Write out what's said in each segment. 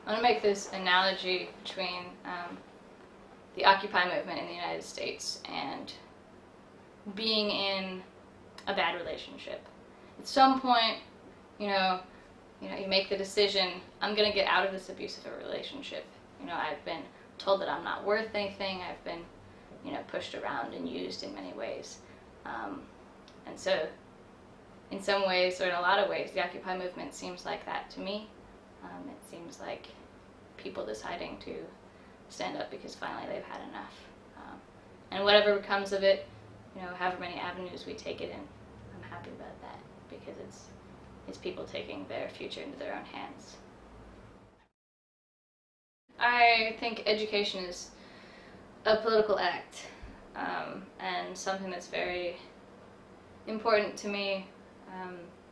I want to make this analogy between the Occupy movement in the United States and being in a bad relationship. At some point, you make the decision, I'm going to get out of this abusive relationship. I've been told that I'm not worth anything. I've been, pushed around and used in many ways. And so, in some ways, or in a lot of ways, the Occupy movement seems like that to me. It seems like people deciding to stand up because finally they've had enough. And whatever becomes of it, however many avenues we take it in, I'm happy about that because it's people taking their future into their own hands. I think education is a political act, and something that's very important to me.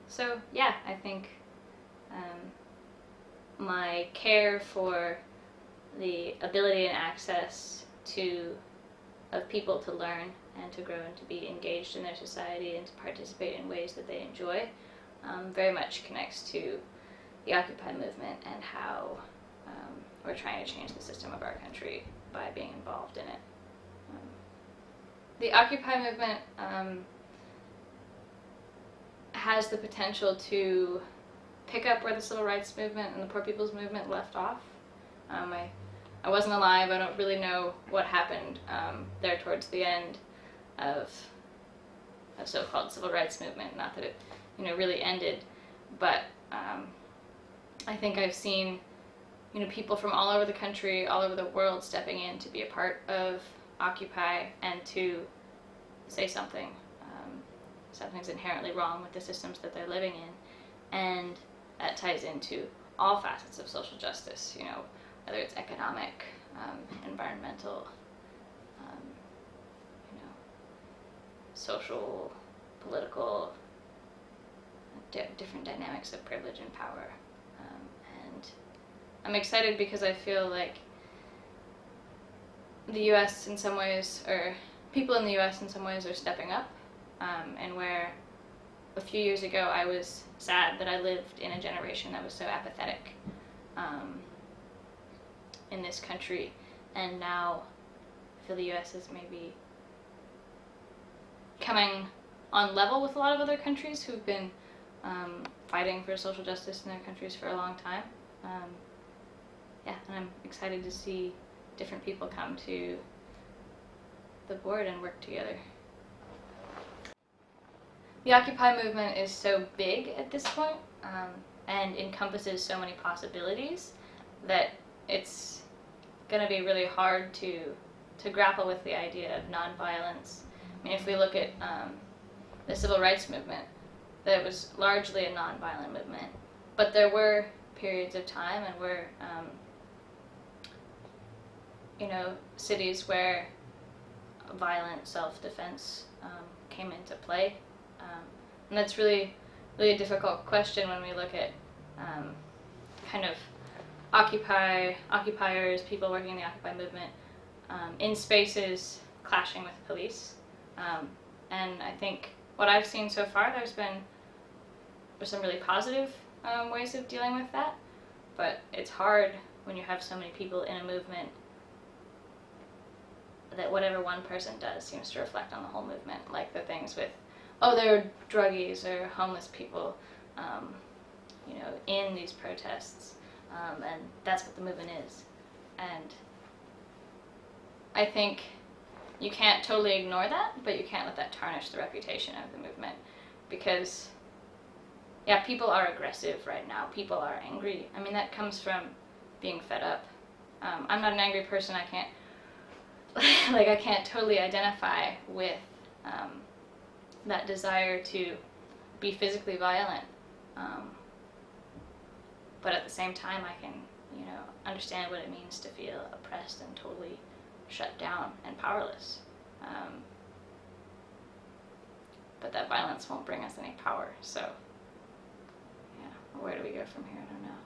So yeah, I think my care for the ability and access of people to learn and to grow and to be engaged in their society and to participate in ways that they enjoy very much connects to the Occupy movement and how we're trying to change the system of our country by being involved in it. The Occupy movement has the potential to pick up where the civil rights movement and the poor people's movement left off. I wasn't alive. I don't really know what happened there towards the end of so-called civil rights movement. Not that it, really ended, but I think I've seen, people from all over the country, all over the world stepping in to be a part of Occupy and to say something. Something's inherently wrong with the systems that they're living in, and that ties into all facets of social justice, whether it's economic, environmental, social, political, different dynamics of privilege and power. And I'm excited because I feel like the U.S. in some ways, or people in the U.S. in some ways are stepping up, and where a few years ago I was sad that I lived in a generation that was so apathetic in this country, and now I feel the U.S. is maybe coming on level with a lot of other countries who've been fighting for social justice in their countries for a long time. And I'm excited to see different people come to the board and work together. The Occupy movement is so big at this point, and encompasses so many possibilities that it's going to be really hard to grapple with the idea of nonviolence. I mean, if we look at the civil rights movement, that was largely a nonviolent movement, but there were periods of time and were cities where violent self-defense came into play. And that's really a difficult question when we look at kind of occupiers, people working in the Occupy movement, in spaces clashing with police. And I think what I've seen so far, there's some really positive ways of dealing with that, but it's hard when you have so many people in a movement that whatever one person does seems to reflect on the whole movement, like the things with, there are druggies or homeless people, in these protests, and that's what the movement is. And I think you can't totally ignore that, but you can't let that tarnish the reputation of the movement, because, people are aggressive right now. People are angry. I mean, that comes from being fed up. I'm not an angry person. I can't, I can't totally identify with that desire to be physically violent. But at the same time, I can, understand what it means to feel oppressed and totally shut down and powerless. But that violence won't bring us any power, so, where do we go from here? I don't know.